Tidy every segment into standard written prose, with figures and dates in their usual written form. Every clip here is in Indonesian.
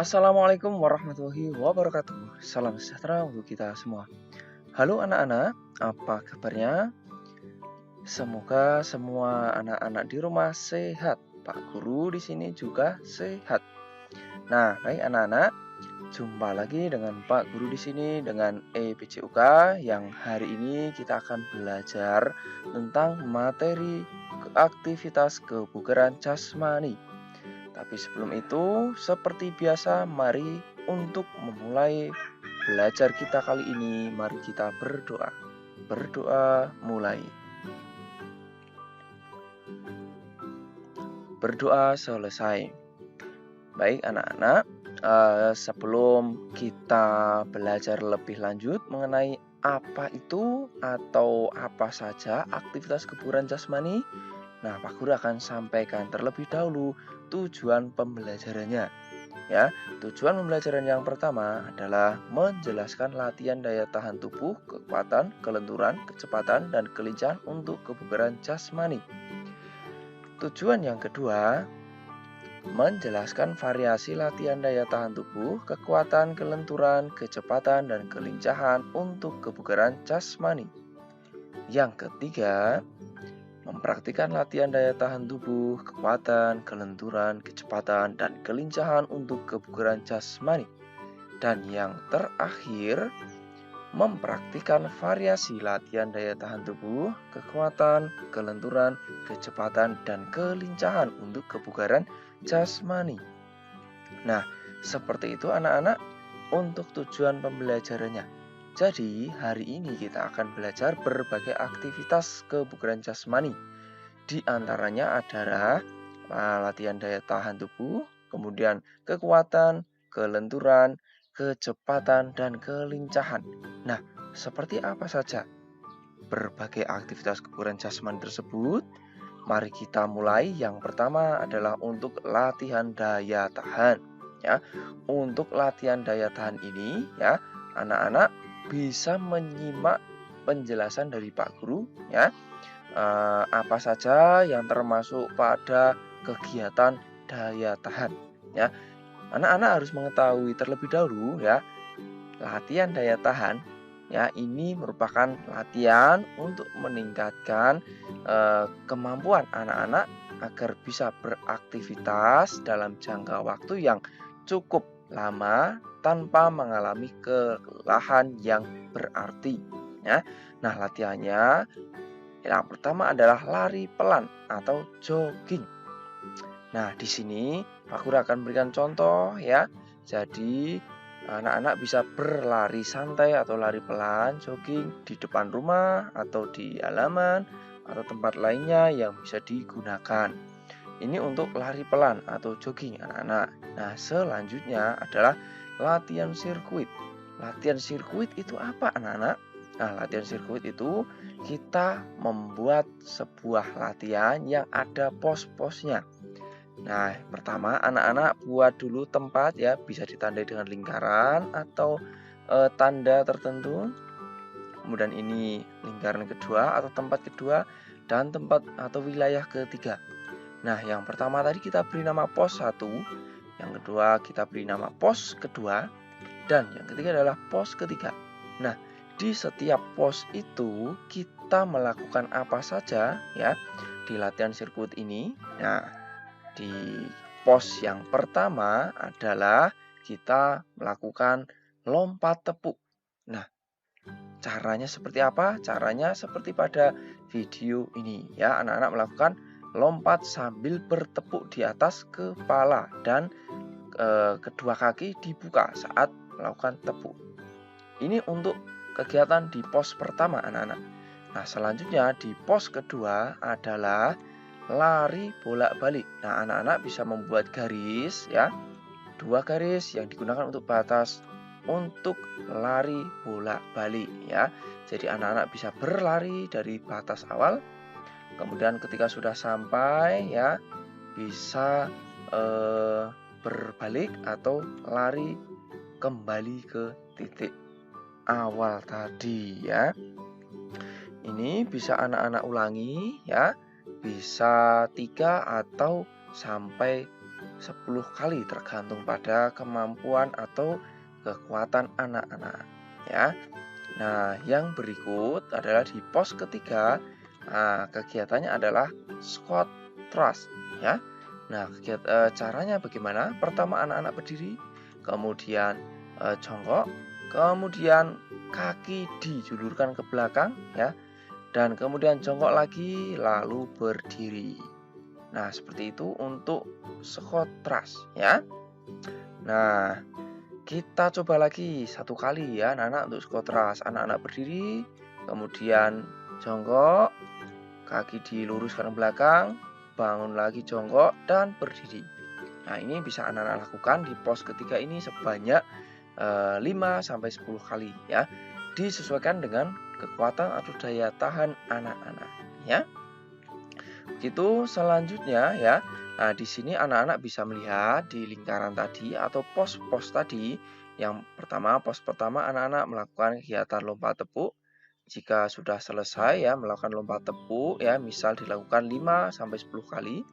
Assalamualaikum warahmatullahi wabarakatuh. Salam sejahtera untuk kita semua. Halo anak-anak, apa kabarnya? Semoga semua anak-anak di rumah sehat. Pak Guru di sini juga sehat. Nah, baik anak-anak, jumpa lagi dengan Pak Guru di sini dengan EPCUK yang hari ini kita akan belajar tentang materi aktivitas kebugaran jasmani. Tapi sebelum itu, seperti biasa, mari untuk memulai belajar kita kali ini, mari kita berdoa. Berdoa mulai. Berdoa selesai. Baik anak-anak, sebelum kita belajar lebih lanjut mengenai apa itu atau apa saja aktivitas kebugaran jasmani, nah Pak Guru akan sampaikan terlebih dahulu tujuan pembelajarannya. Ya, tujuan pembelajaran yang pertama adalah menjelaskan latihan daya tahan tubuh, kekuatan, kelenturan, kecepatan, dan kelincahan untuk kebugaran jasmani. Tujuan yang kedua, menjelaskan variasi latihan daya tahan tubuh, kekuatan, kelenturan, kecepatan, dan kelincahan untuk kebugaran jasmani. Yang ketiga, mempraktikkan latihan daya tahan tubuh, kekuatan, kelenturan, kecepatan, dan kelincahan untuk kebugaran jasmani. Dan yang terakhir, mempraktikkan variasi latihan daya tahan tubuh, kekuatan, kelenturan, kecepatan, dan kelincahan untuk kebugaran jasmani. Nah, seperti itu anak-anak untuk tujuan pembelajarannya. Jadi, hari ini kita akan belajar berbagai aktivitas kebugaran jasmani. Di antaranya adalah latihan daya tahan tubuh, kemudian kekuatan, kelenturan, kecepatan, dan kelincahan. Nah, seperti apa saja berbagai aktivitas kebugaran jasmani tersebut? Mari kita mulai. Yang pertama adalah untuk latihan daya tahan. Ya, untuk latihan daya tahan ini, ya, anak-anak bisa menyimak penjelasan dari Pak Guru, ya. Apa saja yang termasuk pada kegiatan daya tahan, ya. Anak-anak harus mengetahui terlebih dahulu, ya, latihan daya tahan, ya, ini merupakan latihan untuk meningkatkan kemampuan anak-anak agar bisa beraktivitas dalam jangka waktu yang cukup lama tanpa mengalami kelelahan yang berarti, ya. Nah, latihannya yang pertama adalah lari pelan atau jogging. Nah, di sini Pak Guru akan berikan contoh, ya. Jadi, anak-anak bisa berlari santai atau lari pelan, jogging di depan rumah atau di halaman atau tempat lainnya yang bisa digunakan. Ini untuk lari pelan atau jogging anak-anak. Nah, selanjutnya adalah latihan sirkuit. Latihan sirkuit itu apa anak-anak? Nah, latihan sirkuit itu kita membuat sebuah latihan yang ada pos-posnya. Nah, pertama anak-anak buat dulu tempat, ya, bisa ditandai dengan lingkaran atau tanda tertentu. Kemudian ini lingkaran kedua atau tempat kedua dan tempat atau wilayah ketiga. Nah, yang pertama tadi kita beri nama pos 1, yang kedua kita beri nama pos kedua, dan yang ketiga adalah pos ketiga. Nah, di setiap pos itu kita melakukan apa saja, ya, di latihan sirkuit ini. Nah, di pos yang pertama adalah kita melakukan lompat tepuk. Nah, caranya seperti apa? Caranya seperti pada video ini, ya. Anak-anak melakukan lompat sambil bertepuk di atas kepala dan kedua kaki dibuka saat melakukan tepuk. Ini untuk kegiatan di pos pertama anak-anak. Nah, selanjutnya di pos kedua adalah lari bolak-balik. Nah, anak-anak bisa membuat garis, ya, 2 garis yang digunakan untuk batas untuk lari bolak-balik, ya. Jadi anak-anak bisa berlari dari batas awal, kemudian ketika sudah sampai, ya, bisa berbalik atau lari kembali ke titik awal tadi, ya. Ini bisa anak-anak ulangi, ya. Bisa 3 atau sampai 10 kali tergantung pada kemampuan atau kekuatan anak-anak ya. Nah, yang berikut adalah di pos ketiga. Nah, kegiatannya adalah squat thrust ya. Nah, caranya bagaimana? Pertama anak-anak berdiri, kemudian jongkok, kemudian kaki dijulurkan ke belakang ya, dan kemudian jongkok lagi lalu berdiri. Nah, seperti itu untuk squat thrust ya. Nah, kita coba lagi satu kali ya anak-anak untuk squat thrust. Anak-anak berdiri, kemudian jongkok, kaki diluruskan ke belakang, bangun lagi jongkok dan berdiri. Nah, ini bisa anak-anak lakukan di pos ketiga ini sebanyak 5-10 kali ya. Disesuaikan dengan kekuatan atau daya tahan anak-anak ya. Begitu selanjutnya ya. Nah, di sini anak-anak bisa melihat di lingkaran tadi atau pos-pos tadi. Yang pertama, pos pertama anak-anak melakukan kegiatan lompat tepuk. Jika sudah selesai ya melakukan lompat tepuk ya, misal dilakukan 5-10 kali.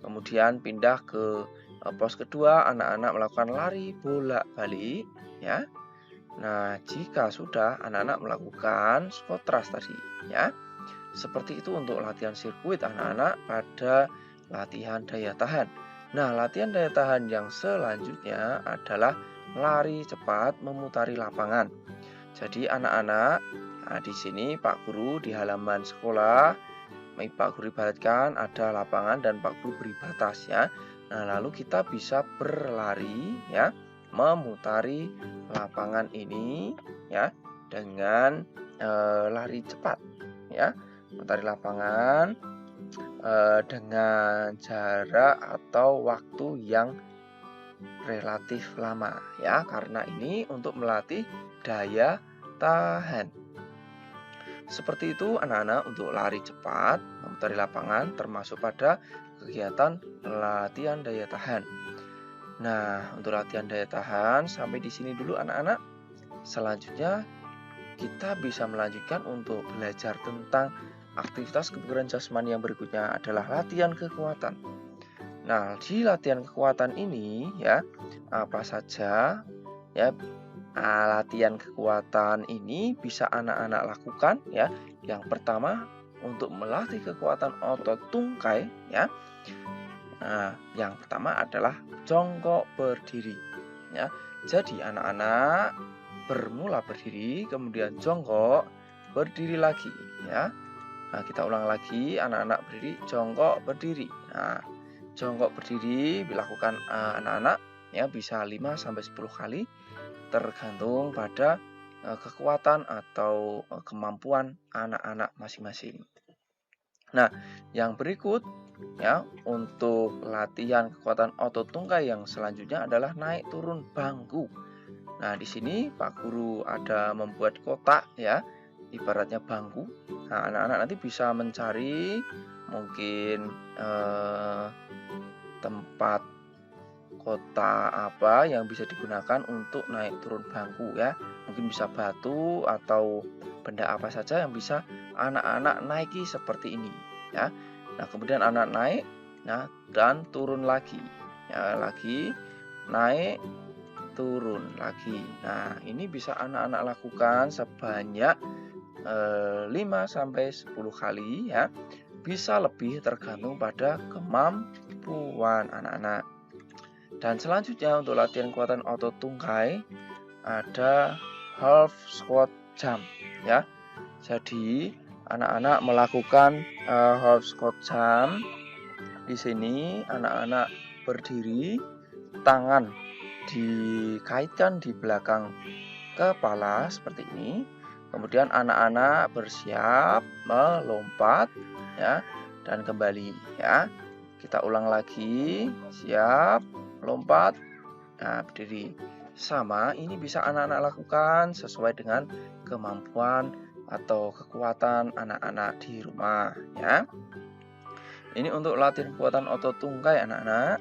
Kemudian pindah ke pos kedua, anak-anak melakukan lari bolak-balik ya. Nah, jika sudah anak-anak melakukan squat thrust tadi ya. Seperti itu untuk latihan sirkuit anak-anak pada latihan daya tahan. Nah, latihan daya tahan yang selanjutnya adalah lari cepat memutari lapangan. Jadi anak-anak, nah di sini Pak Guru di halaman sekolah, Pak Guru ibaratkan ada lapangan dan Pak Guru beri batas ya. Nah, lalu kita bisa berlari ya, memutari lapangan ini ya dengan lari cepat ya. Memutari lapangan dengan jarak atau waktu yang relatif lama ya, karena ini untuk melatih daya tahan. Seperti itu anak-anak untuk lari cepat, memutari lapangan termasuk pada kegiatan latihan daya tahan. Nah, untuk latihan daya tahan sampai di sini dulu anak-anak. Selanjutnya kita bisa melanjutkan untuk belajar tentang aktivitas kebugaran jasmani yang berikutnya adalah latihan kekuatan. Nah, di latihan kekuatan ini ya, apa saja ya latihan kekuatan ini bisa anak-anak lakukan ya. Yang pertama untuk melatih kekuatan otot tungkai ya. Nah, yang pertama adalah jongkok berdiri ya. Jadi anak-anak bermula berdiri, kemudian jongkok, berdiri lagi ya. Nah, kita ulang lagi, anak-anak berdiri, jongkok, berdiri. Nah, jongkok berdiri dilakukan anak-anak ya bisa 5-10 kali tergantung pada kekuatan atau kemampuan anak-anak masing-masing. Nah, yang berikut ya untuk latihan kekuatan otot tungkai yang selanjutnya adalah naik turun bangku. Nah, di sini Pak Guru ada membuat kotak ya, ibaratnya bangku. Nah, anak-anak nanti bisa mencari mungkin tempat kota apa yang bisa digunakan untuk naik turun bangku ya. Mungkin bisa batu atau benda apa saja yang bisa anak-anak naiki seperti ini ya. Nah, kemudian anak naik nah dan turun lagi. Ya, lagi naik turun lagi. Nah, ini bisa anak-anak lakukan sebanyak 5-10 kali ya. Bisa lebih tergantung pada kemampuan anak-anak. Dan selanjutnya untuk latihan kekuatan otot tungkai ada half squat jump ya. Jadi anak-anak melakukan half squat jump. Di sini anak-anak berdiri, tangan dikaitkan di belakang kepala seperti ini. Kemudian anak-anak bersiap melompat ya dan kembali ya. Kita ulang lagi, siap, lompat, nah berdiri. Sama, ini bisa anak-anak lakukan sesuai dengan kemampuan atau kekuatan anak-anak di rumah ya. Ini untuk latihan kekuatan otot tungkai anak-anak.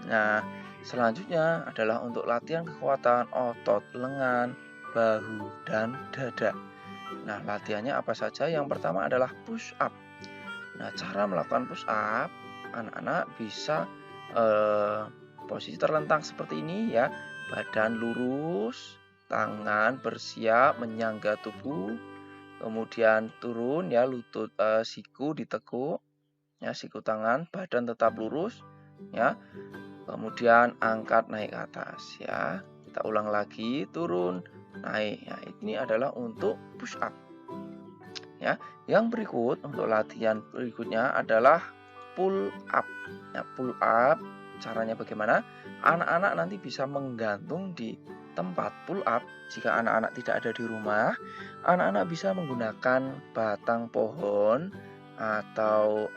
Nah, selanjutnya adalah untuk latihan kekuatan otot lengan, bahu, dan dada. Nah, latihannya apa saja? Yang pertama adalah push up. Nah, cara melakukan push up, anak-anak bisa posisi terlentang seperti ini ya. Badan lurus, tangan bersiap menyangga tubuh. Kemudian turun ya, lutut, siku ditekuk ya, siku tangan, badan tetap lurus ya. Kemudian angkat naik ke atas ya. Kita ulang lagi, turun, naik. Ya, ini adalah untuk push up. Ya, yang berikut untuk latihan berikutnya adalah pull up. Ya, pull up caranya bagaimana? Anak-anak nanti bisa menggantung di tempat pull up. Jika anak-anak tidak ada di rumah, anak-anak bisa menggunakan batang pohon atau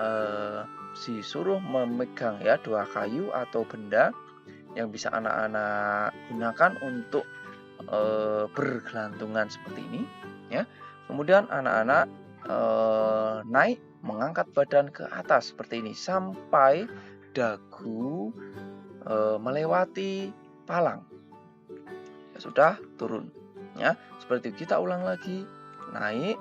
disuruh memegang ya 2 kayu atau benda yang bisa anak-anak gunakan untuk bergelantungan seperti ini ya. Kemudian anak-anak naik mengangkat badan ke atas seperti ini sampai dagu melewati palang. Ya sudah, turun ya. Seperti itu kita ulang lagi, naik,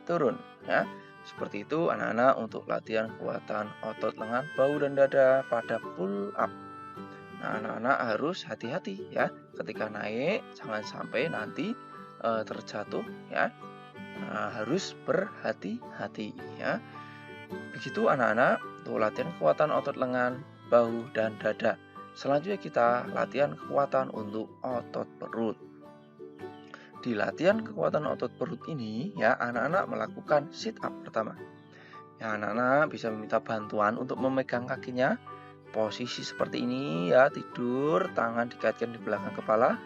turun ya. Seperti itu anak-anak untuk latihan kekuatan otot lengan, bahu dan dada pada pull up. Nah, anak-anak harus hati-hati ya ketika naik, jangan sampai nanti terjatuh ya. Nah, harus berhati-hati ya. Begitu anak-anak untuk latihan kekuatan otot lengan, bahu dan dada. Selanjutnya kita latihan kekuatan untuk otot perut. Di latihan kekuatan otot perut ini ya, anak-anak melakukan sit up pertama. Ya, anak-anak bisa meminta bantuan untuk memegang kakinya. Posisi seperti ini ya, tidur, tangan dikaitkan di belakang kepala,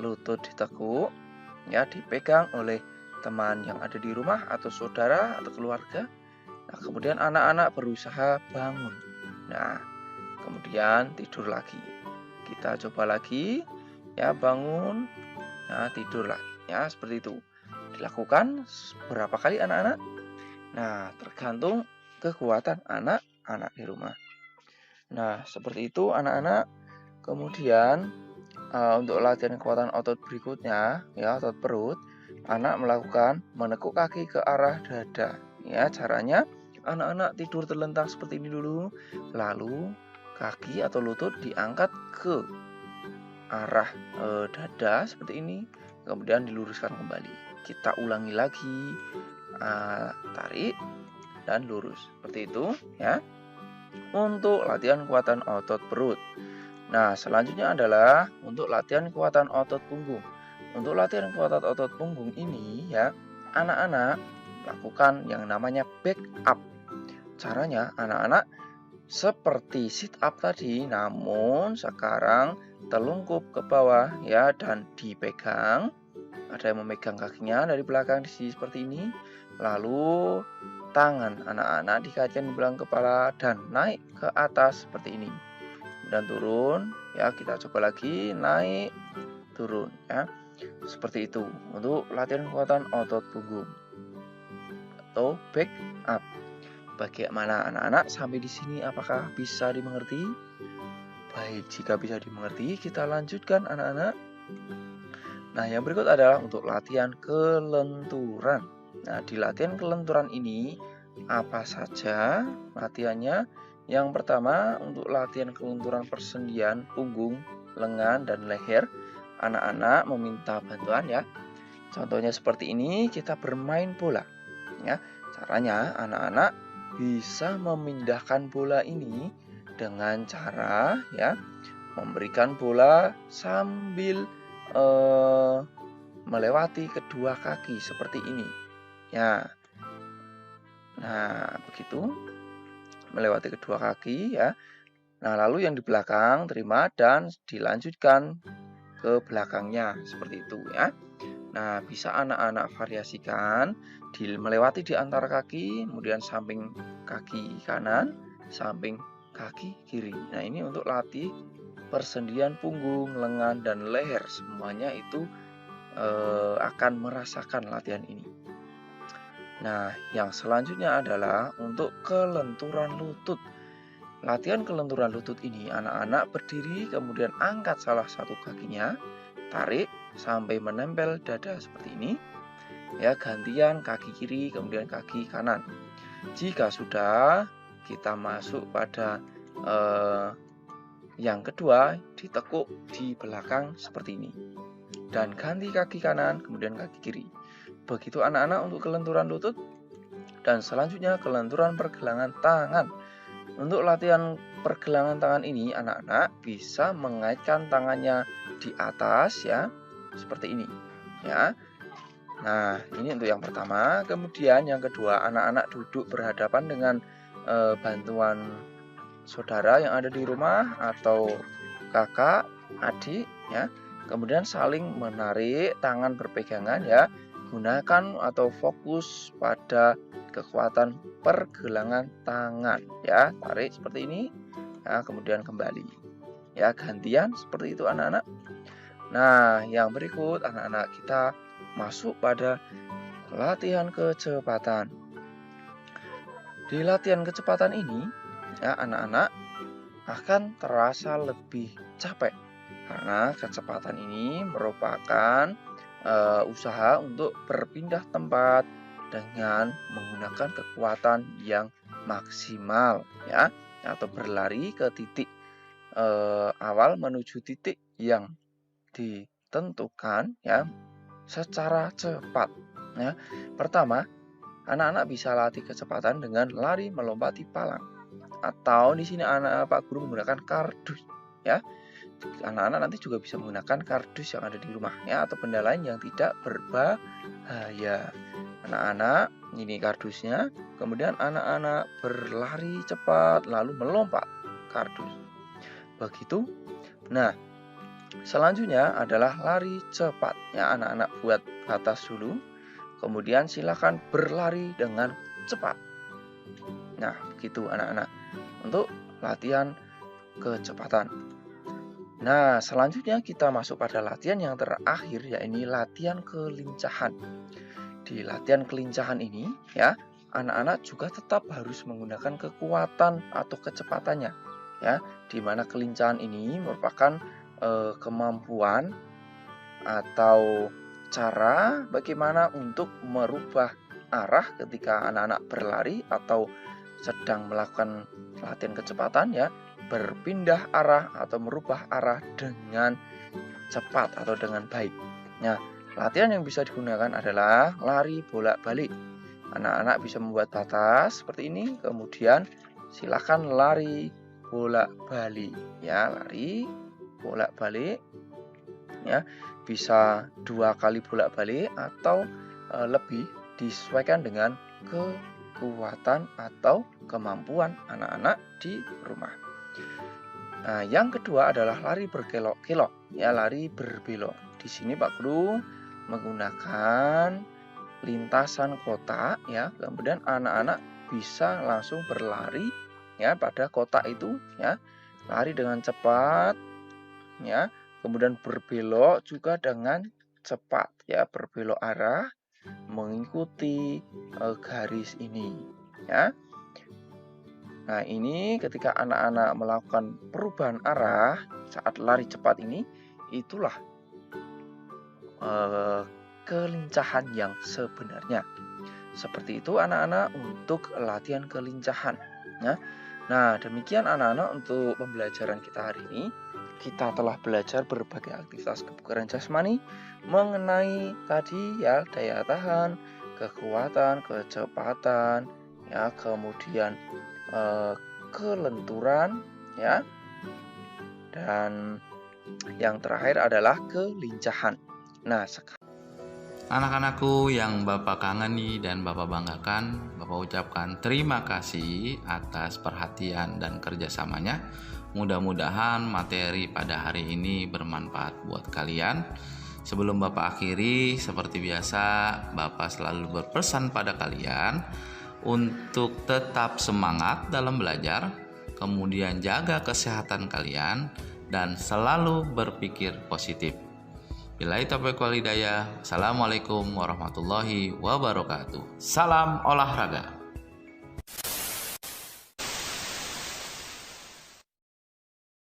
lutut ditekuk, ya dipegang oleh teman yang ada di rumah atau saudara atau keluarga. Nah, kemudian anak-anak berusaha bangun. Nah, kemudian tidur lagi. Kita coba lagi ya, bangun. Nah, tidur lagi ya, seperti itu. Dilakukan berapa kali anak-anak? Nah, tergantung kekuatan anak-anak di rumah. Nah, seperti itu anak-anak. Kemudian untuk latihan kekuatan otot berikutnya ya, otot perut, anak melakukan menekuk kaki ke arah dada. Ya, caranya anak-anak tidur terlentang seperti ini dulu, lalu kaki atau lutut diangkat ke arah dada seperti ini, kemudian diluruskan kembali. Kita ulangi lagi, tarik dan lurus seperti itu ya. Untuk latihan kekuatan otot perut. Nah, selanjutnya adalah untuk latihan kekuatan otot punggung. Untuk latihan kekuatan otot punggung ini ya, anak-anak lakukan yang namanya back up. Caranya anak-anak seperti sit up tadi, namun sekarang telungkup ke bawah ya dan dipegang. Ada yang memegang kakinya dari belakang di sini seperti ini. Lalu tangan anak-anak dikaitkan di belakang kepala dan naik ke atas seperti ini. Dan turun ya, kita coba lagi, naik, turun ya. Seperti itu untuk latihan kekuatan otot punggung atau back up. Bagaimana anak-anak sampai di sini, apakah bisa dimengerti? Baik, jika bisa dimengerti, kita lanjutkan anak-anak. Nah, yang berikut adalah untuk latihan kelenturan. Nah, di latihan kelenturan ini apa saja latihannya? Yang pertama, untuk latihan kelenturan persendian punggung, lengan, dan leher, anak-anak meminta bantuan ya. Contohnya seperti ini, kita bermain bola. Ya, caranya anak-anak bisa memindahkan bola ini dengan cara ya memberikan bola sambil melewati kedua kaki seperti ini. Ya. Nah, begitu. Melewati kedua kaki ya. Nah, lalu yang di belakang terima dan dilanjutkan ke belakangnya seperti itu ya. Nah, bisa anak-anak variasikan melewati di antara kaki, kemudian samping kaki kanan, samping kaki kiri. Nah, ini untuk latih persendian punggung, lengan, dan leher. Semuanya itu akan merasakan latihan ini. Nah, yang selanjutnya adalah untuk kelenturan lutut. Latihan kelenturan lutut ini anak-anak berdiri, kemudian angkat salah satu kakinya, tarik sampai menempel dada seperti ini. Ya, gantian kaki kiri, kemudian kaki kanan. Jika sudah, kita masuk pada Yang kedua, ditekuk di belakang seperti ini. Dan ganti kaki kanan, kemudian kaki kiri. Begitu anak-anak untuk kelenturan lutut. Dan selanjutnya kelenturan pergelangan tangan. Untuk latihan pergelangan tangan ini, anak-anak bisa mengaitkan tangannya di atas ya, seperti ini ya. Nah, ini untuk yang pertama. Kemudian yang kedua, anak-anak duduk berhadapan dengan bantuan saudara yang ada di rumah atau kakak, adik ya. Kemudian saling menarik tangan berpegangan ya. Gunakan atau fokus pada kekuatan pergelangan tangan ya. Tarik seperti ini ya, kemudian kembali. Ya, gantian seperti itu anak-anak. Nah, yang berikut anak-anak kita masuk pada latihan kecepatan. Di latihan kecepatan ini ya, anak-anak akan terasa lebih capek karena kecepatan ini merupakan usaha untuk berpindah tempat dengan menggunakan kekuatan yang maksimal ya, atau berlari ke titik awal menuju titik yang ditentukan ya secara cepat ya. Pertama, anak-anak bisa latih kecepatan dengan lari melompati palang, atau di sini Pak Guru menggunakan kardus ya. Anak-anak nanti juga bisa menggunakan kardus yang ada di rumah ya, atau benda lain yang tidak berbahaya. Anak-anak, ini kardusnya, kemudian anak-anak berlari cepat lalu melompat kardus. Begitu. Nah, selanjutnya adalah lari cepat ya, anak-anak buat batas dulu. Kemudian silakan berlari dengan cepat. Nah, begitu anak-anak untuk latihan kecepatan. Nah, selanjutnya kita masuk pada latihan yang terakhir, yaitu latihan kelincahan. Di latihan kelincahan ini ya, anak-anak juga tetap harus menggunakan kekuatan atau kecepatannya ya, di mana kelincahan ini merupakan kemampuan atau cara bagaimana untuk merubah arah ketika anak-anak berlari atau sedang melakukan latihan kecepatan ya, berpindah arah atau merubah arah dengan cepat atau dengan baik. Nah, latihan yang bisa digunakan adalah lari bolak-balik. Anak-anak bisa membuat batas seperti ini, kemudian silakan lari bolak-balik ya, lari bolak-balik ya, bisa 2 kali bolak-balik atau lebih, disesuaikan dengan kekuatan atau kemampuan anak-anak di rumah. Nah, yang kedua adalah lari berkelok-kelok ya, lari berbelok. Di sini Pak Guru menggunakan lintasan kotak ya, kemudian anak-anak bisa langsung berlari ya pada kotak itu ya, lari dengan cepat ya, kemudian berbelok juga dengan cepat ya, berbelok arah mengikuti garis ini ya. Nah, ini ketika anak-anak melakukan perubahan arah saat lari cepat ini, itulah kelincahan yang sebenarnya. Seperti itu anak-anak untuk latihan kelincahan ya. Nah, demikian anak-anak untuk pembelajaran kita hari ini. Kita telah belajar berbagai aktivitas kebugaran jasmani mengenai tadi ya, daya tahan, kekuatan, kecepatan ya, kemudian kelenturan ya, dan yang terakhir adalah kelincahan. Nah, anak-anakku yang Bapak kangeni dan Bapak banggakan, Bapak ucapkan terima kasih atas perhatian dan kerjasamanya. Mudah-mudahan materi pada hari ini bermanfaat buat kalian. Sebelum Bapak akhiri, seperti biasa Bapak selalu berpesan pada kalian untuk tetap semangat dalam belajar, kemudian jaga kesehatan kalian, dan selalu berpikir positif. Billahi taufiq wal hidayah. Assalamualaikum warahmatullahi wabarakatuh. Salam olahraga.